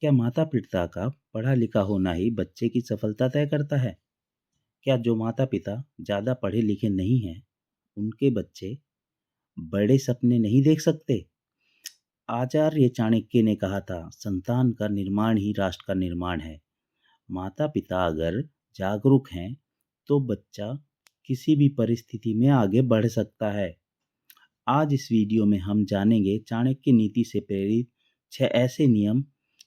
क्या माता-पिता का पढ़ा लिखा होना ही बच्चे की सफलता तय करता है? क्या जो माता-पिता ज़्यादा पढ़े लिखे नहीं हैं, उनके बच्चे बड़े सपने नहीं देख सकते? आचार्य चाणक्य ने कहा था, संतान का निर्माण ही राष्ट्र का निर्माण है। माता-पिता अगर जागरूक हैं, तो बच्चा किसी भी परिस्थिति में आगे बढ़ सकता है। आज इस वीडियो में हम जानेंगे चाणक्य नीति से प्रेरित 6 ऐसे नियम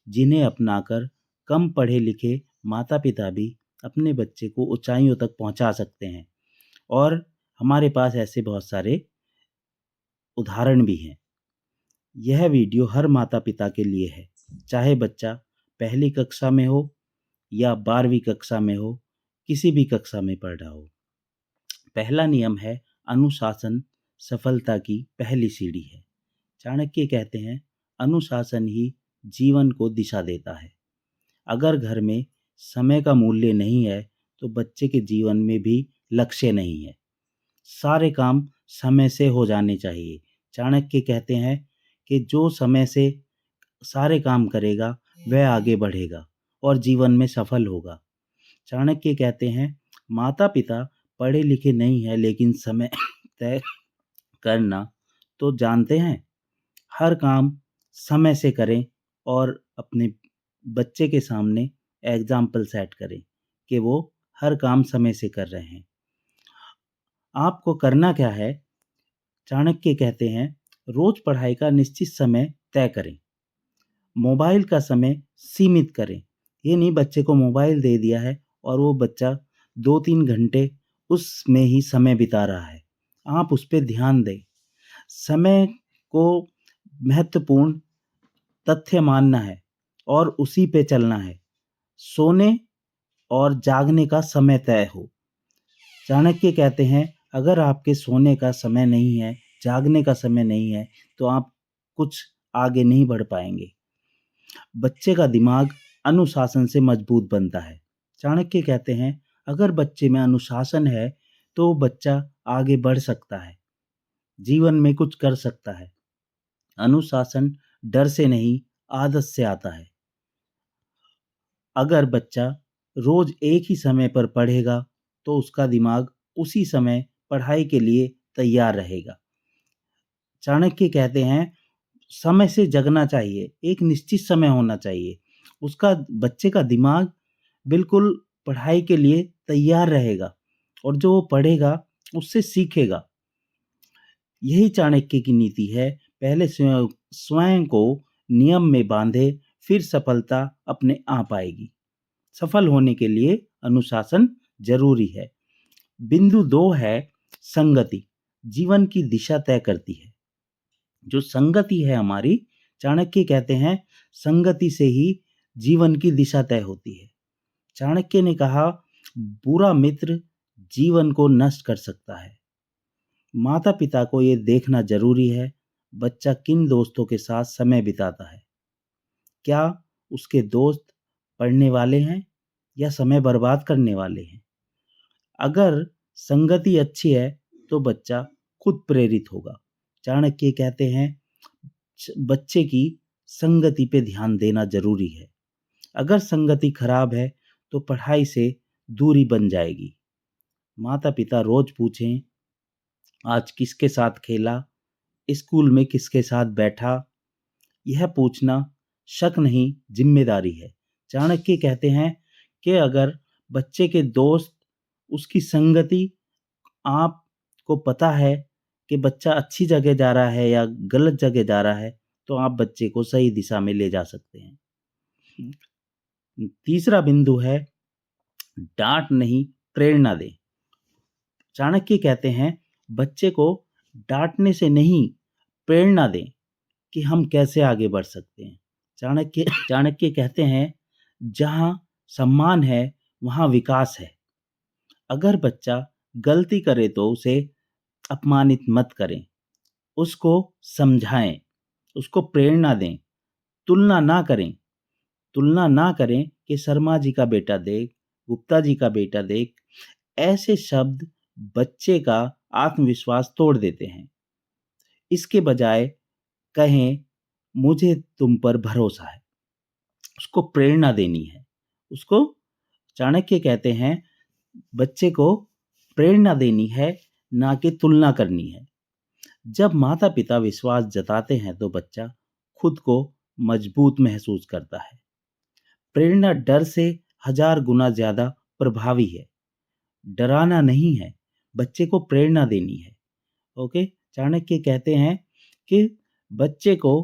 जिन्हें अपनाकर कम पढ़े लिखे माता-पिता भी अपने बच्चे को ऊंचाइयों तक पहुंचा सकते हैं। और हमारे पास ऐसे बहुत सारे उदाहरण भी हैं। यह वीडियो हर माता-पिता के लिए है, चाहे बच्चा पहली कक्षा में हो या 12वीं कक्षा में हो, किसी भी कक्षा में पढ़ रहा हो। पहला नियम है अनुशासन सफलता की पहली सीढ़ी है। चाणक्य कहते हैं अनुशासन ही जीवन को दिशा देता है। अगर घर में समय का मूल्य नहीं है तो बच्चे के जीवन में भी लक्ष्य नहीं है। सारे काम समय से हो जाने चाहिए। चाणक्य कहते हैं कि जो समय से सारे काम करेगा वह आगे बढ़ेगा और जीवन में सफल होगा। चाणक्य कहते हैं माता पिता पढ़े लिखे नहीं है लेकिन समय तय करना तो जानते हैं। हर काम समय से करें और अपने बच्चे के सामने एग्जाम्पल सेट करें कि वो हर काम समय से कर रहे हैं। आपको करना क्या है? चाणक्य कहते हैं रोज पढ़ाई का निश्चित समय तय करें। मोबाइल का समय सीमित करें। ये नहीं बच्चे को मोबाइल दे दिया है और वो बच्चा 2-3 घंटे उसमें ही समय बिता रहा है। आप उस पे ध्यान दें। समय को महत्वपूर्ण तथ्य मानना है और उसी पे चलना है। सोने और जागने का समय तय हो। चाणक्य कहते हैं अगर आपके सोने का समय नहीं है, जागने का समय नहीं है, तो आप कुछ आगे नहीं बढ़ पाएंगे। बच्चे का दिमाग अनुशासन से मजबूत बनता है। चाणक्य कहते हैं अगर बच्चे में अनुशासन है तो बच्चा आगे बढ़ सकता है, जीवन में कुछ कर सकता है। अनुशासन डर से नहीं, आदत से आता है। अगर बच्चा रोज एक ही समय पर पढ़ेगा तो उसका दिमाग उसी समय पढ़ाई के लिए तैयार रहेगा। चाणक्य कहते हैं समय से जगना चाहिए, एक निश्चित समय होना चाहिए। उसका बच्चे का दिमाग बिल्कुल पढ़ाई के लिए तैयार रहेगा और जो वो पढ़ेगा उससे सीखेगा। यही चाणक्य की नीति है, पहले स्वयं को नियम में बांधे, फिर सफलता अपने आप आएगी। सफल होने के लिए अनुशासन जरूरी है। बिंदु 2 है संगति, जीवन की दिशा तय करती है। जो संगति है हमारी, चाणक्य कहते हैं संगति से ही जीवन की दिशा तय होती है। चाणक्य ने कहा बुरा मित्र जीवन को नष्ट कर सकता है। माता पिता को ये देखना जरूरी है बच्चा किन दोस्तों के साथ समय बिताता है। क्या उसके दोस्त पढ़ने वाले हैं या समय बर्बाद करने वाले हैं? अगर संगति अच्छी है तो बच्चा खुद प्रेरित होगा। चाणक्य कहते हैं बच्चे की संगति पे ध्यान देना जरूरी है। अगर संगति खराब है तो पढ़ाई से दूरी बन जाएगी। माता पिता रोज पूछें आज किसके साथ खेला, स्कूल में किसके साथ बैठा। यह पूछना शक नहीं जिम्मेदारी है। चाणक्य कहते हैं कि अगर बच्चे के दोस्त उसकी संगति आपको पता है कि बच्चा अच्छी जगह जा रहा है या गलत जगह जा रहा है तो आप बच्चे को सही दिशा में ले जा सकते हैं। तीसरा बिंदु है डांट नहीं प्रेरणा दें। चाणक्य कहते हैं बच्चे को डांटने से नहीं प्रेरणा दें कि हम कैसे आगे बढ़ सकते हैं। चाणक्य कहते हैं जहां सम्मान है वहां विकास है। अगर बच्चा गलती करे तो उसे अपमानित मत करें, उसको समझाएं, उसको प्रेरणा दें। तुलना ना करें। तुलना ना करें कि शर्मा जी का बेटा देख, गुप्ता जी का बेटा देख। ऐसे शब्द बच्चे का आत्मविश्वास तोड़ देते हैं। इसके बजाय कहें मुझे तुम पर भरोसा है। उसको प्रेरणा देनी है। उसको चाणक्य कहते हैं बच्चे को प्रेरणा देनी है, ना कि तुलना करनी है। जब माता-पिता विश्वास जताते हैं तो बच्चा खुद को मजबूत महसूस करता है। प्रेरणा डर से 1000 गुना ज़्यादा प्रभावी है। डराना नहीं है, बच्चे को प्रेरणा देनी है। ओके? चाणक्य कहते हैं कि बच्चे को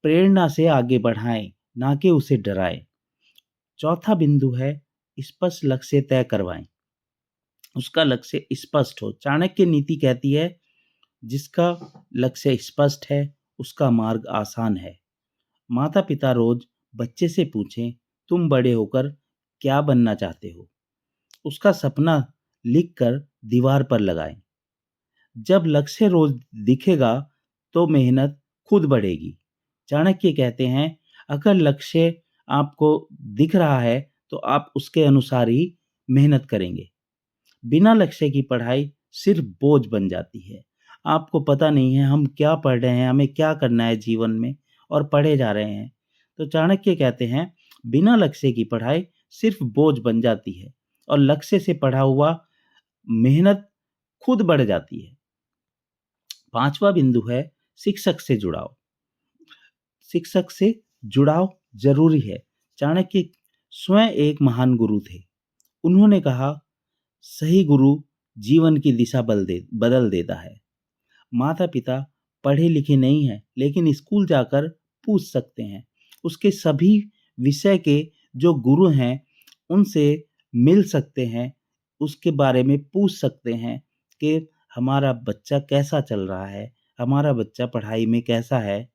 प्रेरणा से आगे बढ़ाएँ, ना कि उसे डराएँ। चौथा बिंदु है स्पष्ट लक्ष्य तय करवाएँ। उसका लक्ष्य स्पष्ट हो। चाणक्य नीति कहती है जिसका लक्ष्य स्पष्ट है, उसका मार्ग आसान है। माता-पिता रोज बच्चे से पूछें, तुम बड़े होकर क्या बनना चाहते हो? उसका सपना लिखकर दीवार पर लगाएं। जब लक्ष्य रोज दिखेगा तो मेहनत खुद बढ़ेगी। चाणक्य कहते हैं अगर लक्ष्य आपको दिख रहा है तो आप उसके अनुसार ही मेहनत करेंगे। बिना लक्ष्य की पढ़ाई सिर्फ बोझ बन जाती है। आपको पता नहीं है हम क्या पढ़ रहे हैं, हमें क्या करना है जीवन में और पढ़े जा रहे हैं। तो चाणक्य कहते हैं बिना लक्ष्य की पढ़ाई सिर्फ बोझ बन जाती है और लक्ष्य से पढ़ा हुआ मेहनत खुद बढ़ जाती है। पांचवा बिंदु है शिक्षक से जुड़ाव। शिक्षक से जुड़ाव जरूरी है। चाणक्य स्वयं एक महान गुरु थे। उन्होंने कहा सही गुरु जीवन की दिशा बदल देता है। माता पिता पढ़े लिखे नहीं हैं लेकिन स्कूल जाकर पूछ सकते हैं। उसके सभी विषय के जो गुरु हैं उनसे मिल सकते हैं, उसके बारे में पूछ सकते हैं कि हमारा बच्चा कैसा चल रहा है, हमारा बच्चा पढ़ाई में कैसा है,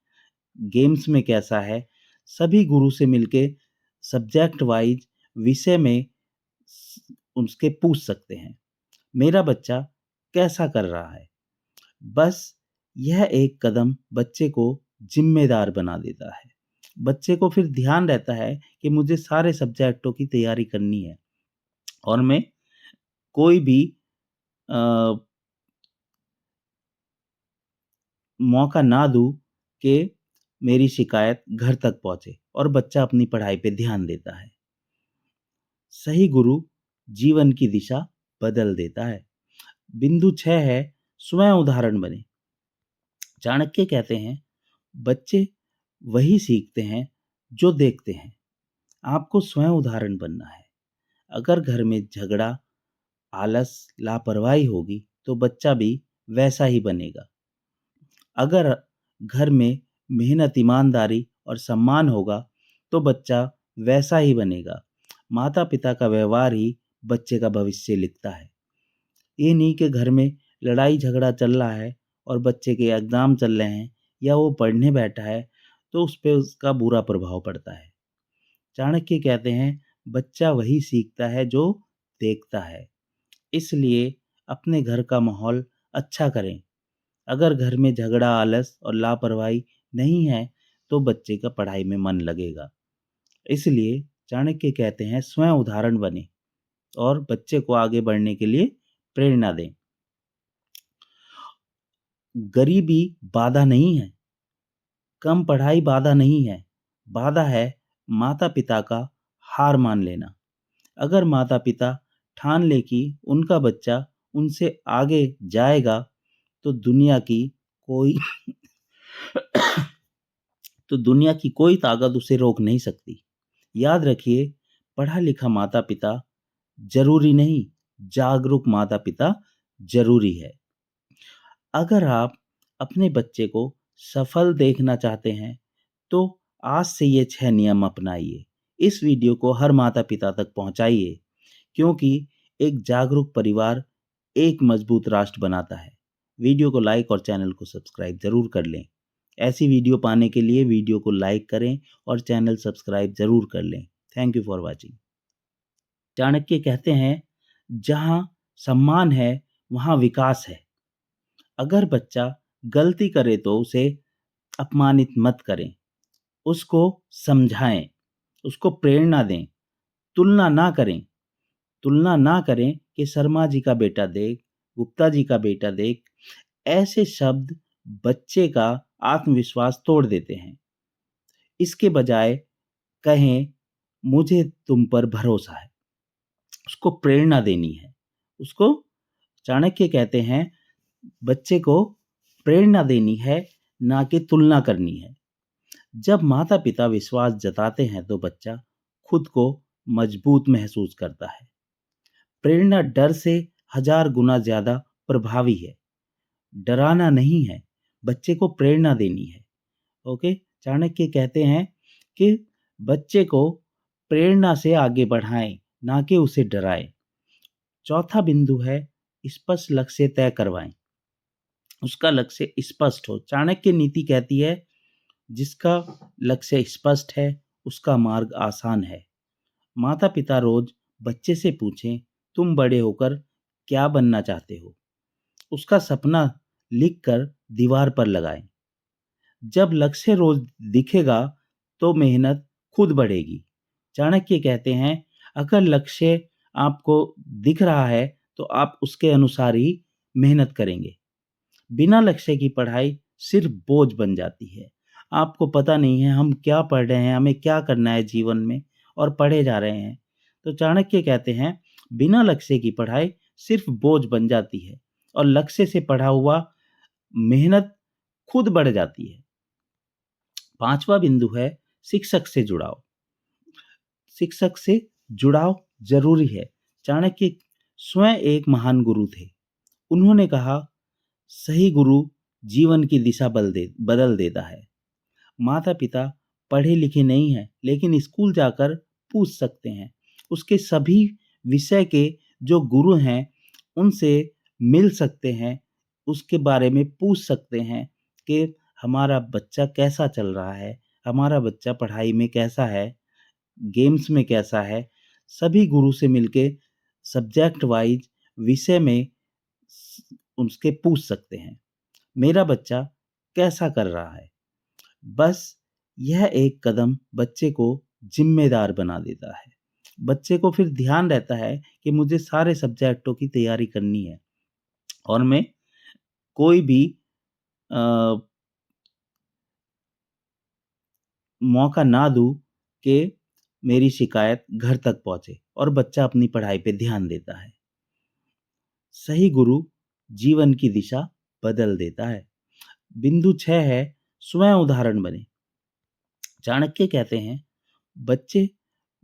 गेम्स में कैसा है। सभी गुरु से मिलके सब्जेक्ट वाइज विषय में उसके पूछ सकते हैं मेरा बच्चा कैसा कर रहा है। बस यह एक कदम बच्चे को जिम्मेदार बना देता है। बच्चे को फिर ध्यान रहता है कि मुझे सारे सब्जेक्टों की तैयारी करनी है और मैं कोई भी अ, मौका ना दूं कि मेरी शिकायत घर तक पहुंचे और बच्चा अपनी पढ़ाई पे ध्यान देता है। सही गुरु जीवन की दिशा बदल देता है। बिंदु 6 है स्वयं उदाहरण बने। चाणक्य कहते हैं बच्चे वही सीखते हैं जो देखते हैं। आपको स्वयं उदाहरण बनना है। अगर घर में झगड़ा, आलस, लापरवाही होगी तो बच्चा भी वैसा ही बनेगा। अगर घर में मेहनत, ईमानदारी और सम्मान होगा तो बच्चा वैसा ही बनेगा। माता पिता का व्यवहार ही बच्चे का भविष्य लिखता है। ये नहीं कि घर में लड़ाई झगड़ा चल रहा है और बच्चे के एग्जाम चल रहे हैं या वो पढ़ने बैठा है तो उस पे उसका बुरा प्रभाव पड़ता है। चाणक्य कहते हैं बच्चा वही सीखता है जो देखता है। इसलिए अपने घर का माहौल अच्छा करें। अगर घर में झगड़ा, आलस और लापरवाही नहीं है तो बच्चे का पढ़ाई में मन लगेगा। इसलिए चाणक्य कहते हैं स्वयं उदाहरण बने और बच्चे को आगे बढ़ने के लिए प्रेरणा दें। गरीबी बाधा नहीं है, कम पढ़ाई बाधा नहीं है, बाधा है माता पिता का हार मान लेना। अगर माता पिता ठान ले कि उनका बच्चा उनसे आगे जाएगा तो कोई दुनिया की कोई ताकत उसे रोक नहीं सकती। याद रखिए पढ़ा लिखा माता पिता जरूरी नहीं, जागरूक माता पिता जरूरी है। अगर आप अपने बच्चे को सफल देखना चाहते हैं तो आज से ये 6 नियम अपनाइए। इस वीडियो को हर माता पिता तक पहुंचाइए क्योंकि एक जागरूक परिवार एक मजबूत राष्ट्र बनाता है। वीडियो को लाइक और चैनल को सब्सक्राइब जरूर कर लें। ऐसी वीडियो पाने के लिए वीडियो को लाइक करें और चैनल सब्सक्राइब जरूर कर लें। Thank you for watching. Chanakya कहते हैं जहां सम्मान है वहां विकास है। अगर बच्चा गलती करे तो उसे अपमानित मत करें, उसको समझाएं, उसको प्रेरणा दें। तुलना ना करें। तुलना ना करें कि शर्मा जी का बेटा देख, गुप्ता जी का बेटा देख। ऐसे शब्द बच्चे का आत्मविश्वास तोड़ देते हैं। इसके बजाय कहें मुझे तुम पर भरोसा है, उसको प्रेरणा देनी है। उसको चाणक्य कहते हैं बच्चे को प्रेरणा देनी है, ना कि तुलना करनी है। जब माता-पिता विश्वास जताते हैं तो बच्चा खुद को मजबूत महसूस करता है। प्रेरणा डर से 1000 गुना ज़्यादा प्रभावी है। डराना नहीं है, बच्चे को प्रेरणा देनी है। ओके? चाणक्य कहते हैं कि बच्चे को प्रेरणा से आगे बढ़ाएँ, ना कि उसे डराएँ। चौथा बिंदु है स्पष्ट लक्ष्य तय करवाएँ। उसका लक्ष्य स्पष्ट हो। चाणक्य नीति कहती है जिसका लक्ष्य स्पष्ट है, उसका मार्ग आसान है। माता-पिता रोज बच्चे से पूछें, तुम बड़े होकर क्या बनना चाहते हो? उसका सपना लिखकर दीवार पर लगाएं। जब लक्ष्य रोज दिखेगा, तो मेहनत खुद बढ़ेगी। चाणक्य कहते हैं, अगर लक्ष्य आपको दिख रहा है, तो आप उसके अनुसार ही मेहनत करेंगे। बिना लक्ष्य की पढ़ाई सिर्फ बोझ बन जाती है। आपको पता नहीं है हम क्या पढ़ रहे हैं, हमें क्या करना है जीवन में और पढ़े जा रहे हैं। तो चाणक्य कहते हैं बिना लक्ष्य की पढ़ाई सिर्फ बोझ बन जाती है और लक्ष्य से पढ़ा हुआ मेहनत खुद बढ़ जाती है। पांचवा बिंदु है शिक्षक से जुड़ाव। शिक्षक से जुड़ाव जरूरी है। चाणक्य स्वयं एक महान गुरु थे। उन्होंने कहा सही गुरु जीवन की दिशा बदल देता है। माता पिता पढ़े लिखे नहीं हैं, लेकिन स्कूल जाकर पूछ सकते हैं। उसके सभी विषय के जो गुरु हैं उनसे मिल सकते हैं, उसके बारे में पूछ सकते हैं कि हमारा बच्चा कैसा चल रहा है, हमारा बच्चा पढ़ाई में कैसा है, गेम्स में कैसा है। सभी गुरु से मिलके सब्जेक्ट वाइज विषय में उसके पूछ सकते हैं मेरा बच्चा कैसा कर रहा है। बस यह एक कदम बच्चे को जिम्मेदार बना देता है। बच्चे को फिर ध्यान रहता है कि मुझे सारे सब्जेक्टों की तैयारी करनी है और मैं कोई भी अ, मौका ना दूं कि मेरी शिकायत घर तक पहुंचे और बच्चा अपनी पढ़ाई पे ध्यान देता है। सही गुरु जीवन की दिशा बदल देता है। बिंदु 6 है स्वयं उदाहरण बने। चाणक्य कहते हैं बच्चे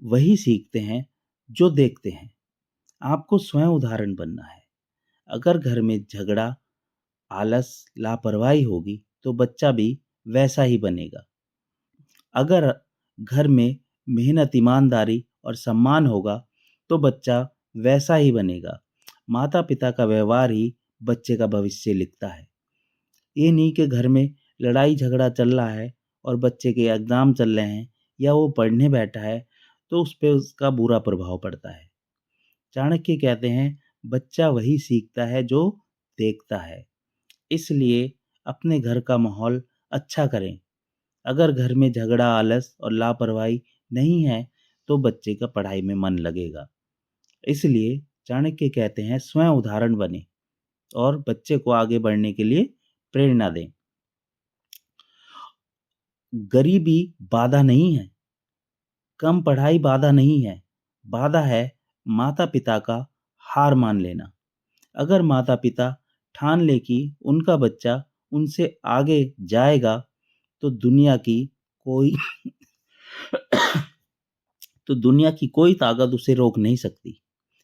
वही सीखते हैं जो देखते हैं। आपको स्वयं उदाहरण बनना है। अगर घर में झगड़ा, आलस, लापरवाही होगी तो बच्चा भी वैसा ही बनेगा। अगर घर में मेहनत, ईमानदारी और सम्मान होगा तो बच्चा वैसा ही बनेगा। माता पिता का व्यवहार ही बच्चे का भविष्य लिखता है। ये नहीं कि घर में लड़ाई झगड़ा चल रहा है और बच्चे के एग्जाम चल रहे हैं या वो पढ़ने बैठा है तो उस पे उसका बुरा प्रभाव पड़ता है। चाणक्य कहते हैं बच्चा वही सीखता है जो देखता है। इसलिए अपने घर का माहौल अच्छा करें। अगर घर में झगड़ा, आलस और लापरवाही नहीं है तो बच्चे का पढ़ाई में मन लगेगा। इसलिए चाणक्य कहते हैं स्वयं उदाहरण बने और बच्चे को आगे बढ़ने के लिए प्रेरणा दें। गरीबी बाधा नहीं है, कम पढ़ाई बाधा नहीं है, बाधा है माता पिता का हार मान लेना। अगर माता पिता ठान ले कि उनका बच्चा उनसे आगे जाएगा तो कोई दुनिया की कोई ताकत उसे रोक नहीं सकती।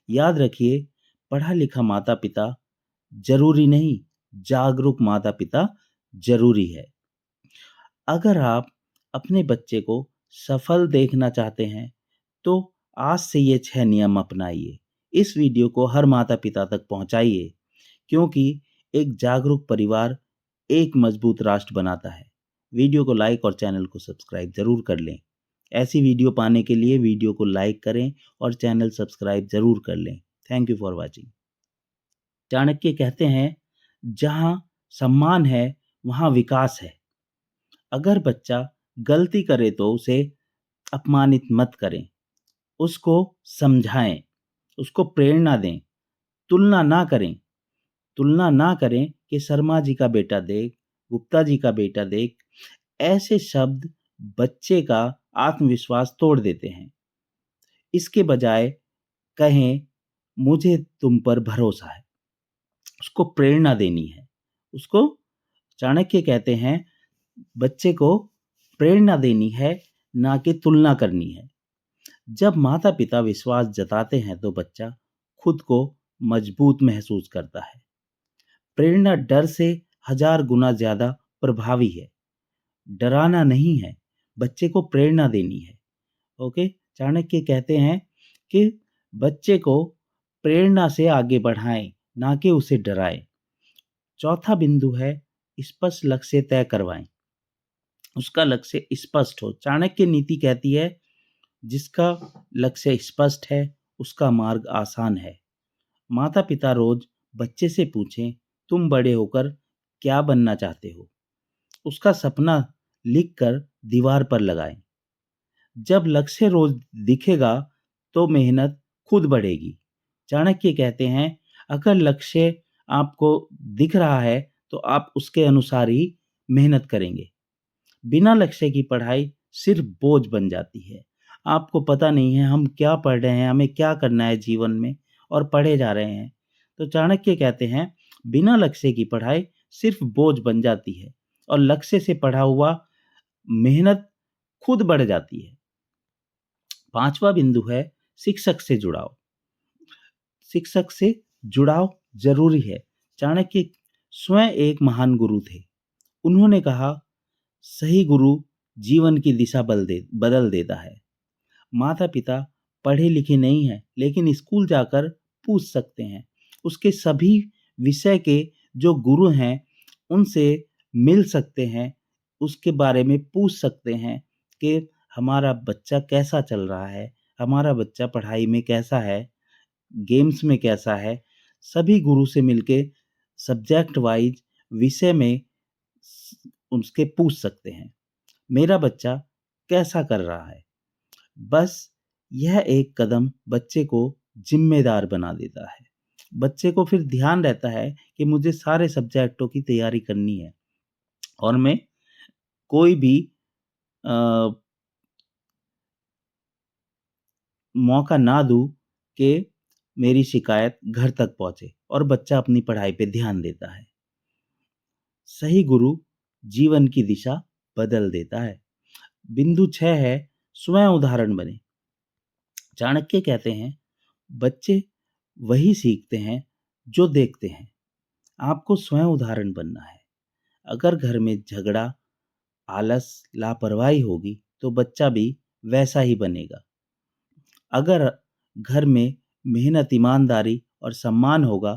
याद रखिए पढ़ा लिखा माता पिता जरूरी नहीं, जागरूक माता पिता जरूरी है। अगर आप अपने बच्चे को सफल देखना चाहते हैं तो आज से ये 6 नियम अपनाइए। इस वीडियो को हर माता पिता तक पहुंचाइए, क्योंकि एक जागरूक परिवार एक मजबूत राष्ट्र बनाता है। वीडियो को लाइक और चैनल को सब्सक्राइब जरूर कर लें। ऐसी वीडियो पाने के लिए वीडियो को लाइक करें और चैनल सब्सक्राइब जरूर कर लें। Thank you for watching. Chanakya कहते हैं जहां सम्मान है वहां विकास है। अगर बच्चा गलती करे तो उसे अपमानित मत करें, उसको समझाएं, उसको प्रेरणा दें। तुलना ना करें। तुलना ना करें कि शर्मा जी का बेटा देख, गुप्ता जी का बेटा देख। ऐसे शब्द बच्चे का आत्मविश्वास तोड़ देते हैं। इसके बजाय कहें, मुझे तुम पर भरोसा है। उसको प्रेरणा देनी है। उसको चाणक्य कहते हैं, बच्चे को प्रेरणा देनी है, ना कि तुलना करनी है। जब माता पिता विश्वास जताते हैं तो बच्चा खुद को मजबूत महसूस करता है। प्रेरणा डर से 1000 गुना ज्यादा प्रभावी है। डराना नहीं है, बच्चे को प्रेरणा देनी है। ओके, चाणक्य कहते हैं कि बच्चे को प्रेरणा से आगे बढ़ाएं, ना कि उसे डराएं। चौथा बिंदु है, स्पष्ट लक्ष्य तय करवाएं। उसका लक्ष्य स्पष्ट हो। चाणक्य नीति कहती है, जिसका लक्ष्य स्पष्ट है उसका मार्ग आसान है। माता पिता रोज बच्चे से पूछें, तुम बड़े होकर क्या बनना चाहते हो? उसका सपना लिखकर दीवार पर लगाएं। जब लक्ष्य रोज दिखेगा तो मेहनत खुद बढ़ेगी। चाणक्य कहते हैं, अगर लक्ष्य आपको दिख रहा है तो आप उसके अनुसार ही मेहनत करेंगे। बिना लक्ष्य की पढ़ाई सिर्फ बोझ बन जाती है। आपको पता नहीं है हम क्या पढ़ रहे हैं, हमें क्या करना है जीवन में, और पढ़े जा रहे हैं। तो चाणक्य कहते हैं, बिना लक्ष्य की पढ़ाई सिर्फ बोझ बन जाती है और लक्ष्य से पढ़ा हुआ मेहनत खुद बढ़ जाती है। पांचवा बिंदु है, शिक्षक से जुड़ाव। शिक्षक से जुड़ाव जरूरी है। चाणक्य स्वयं एक महान गुरु थे। उन्होंने कहा, सही गुरु जीवन की दिशा बदल देता है। माता पिता पढ़े लिखे नहीं हैं, लेकिन स्कूल जाकर पूछ सकते हैं। उसके सभी विषय के जो गुरु हैं उनसे मिल सकते हैं, उसके बारे में पूछ सकते हैं कि हमारा बच्चा कैसा चल रहा है, हमारा बच्चा पढ़ाई में कैसा है, गेम्स में कैसा है। सभी गुरु से मिलके सब्जेक्ट वाइज विषय में उसके पूछ सकते हैं, मेरा बच्चा कैसा कर रहा है। बस यह एक कदम बच्चे को जिम्मेदार बना देता है। बच्चे को फिर ध्यान रहता है कि मुझे सारे सब्जेक्टों की तैयारी करनी है और मैं कोई भी मौका ना दूं कि मेरी शिकायत घर तक पहुंचे, और बच्चा अपनी पढ़ाई पे ध्यान देता है। सही गुरु जीवन की दिशा बदल देता है। बिंदु 6 है, स्वयं उदाहरण बने। चाणक्य कहते हैं, बच्चे वही सीखते हैं जो देखते हैं। आपको स्वयं उदाहरण बनना है। अगर घर में झगड़ा, आलस, लापरवाही होगी तो बच्चा भी वैसा ही बनेगा। अगर घर में मेहनत, ईमानदारी और सम्मान होगा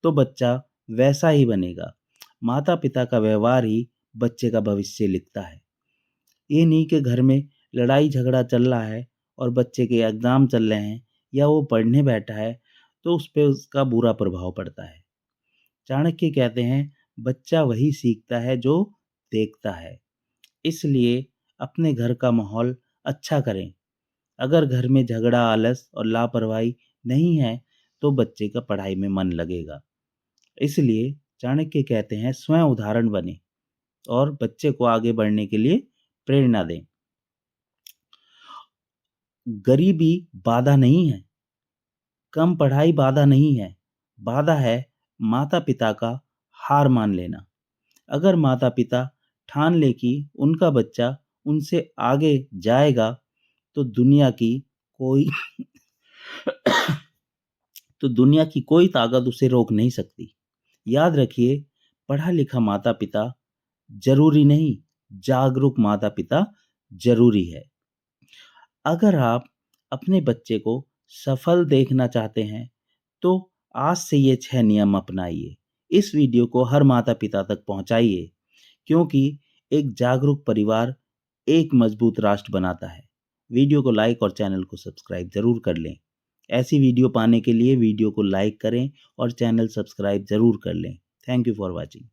तो बच्चा वैसा ही बनेगा। माता पिता का व्यवहार ही बच्चे का भविष्य लिखता है। ये नहीं कि घर में लड़ाई झगड़ा चल रहा है और बच्चे के एग्जाम चल रहे हैं या वो पढ़ने बैठा है तो उस पर उसका बुरा प्रभाव पड़ता है। चाणक्य कहते हैं, बच्चा वही सीखता है जो देखता है। इसलिए अपने घर का माहौल अच्छा करें। अगर घर में झगड़ा, आलस और लापरवाही नहीं है तो बच्चे का पढ़ाई में मन लगेगा। इसलिए चाणक्य कहते हैं, स्वयं उदाहरण बने और बच्चे को आगे बढ़ने के लिए प्रेरणा दें। गरीबी बाधा नहीं है, कम पढ़ाई बाधा नहीं है, बाधा है माता पिता का हार मान लेना। अगर माता पिता ठान ले कि उनका बच्चा उनसे आगे जाएगा तो कोई दुनिया की कोई ताकत उसे रोक नहीं सकती। याद रखिए, पढ़ा लिखा माता पिता जरूरी नहीं, जागरूक माता पिता जरूरी है। अगर आप अपने बच्चे को सफल देखना चाहते हैं तो आज से ये 6 नियम अपनाइए। इस वीडियो को हर माता पिता तक पहुंचाइए, क्योंकि एक जागरूक परिवार एक मजबूत राष्ट्र बनाता है। वीडियो को लाइक और चैनल को सब्सक्राइब जरूर कर लें। ऐसी वीडियो पाने के लिए वीडियो को लाइक करें और चैनल सब्सक्राइब जरूर कर लें। Thank you for watching.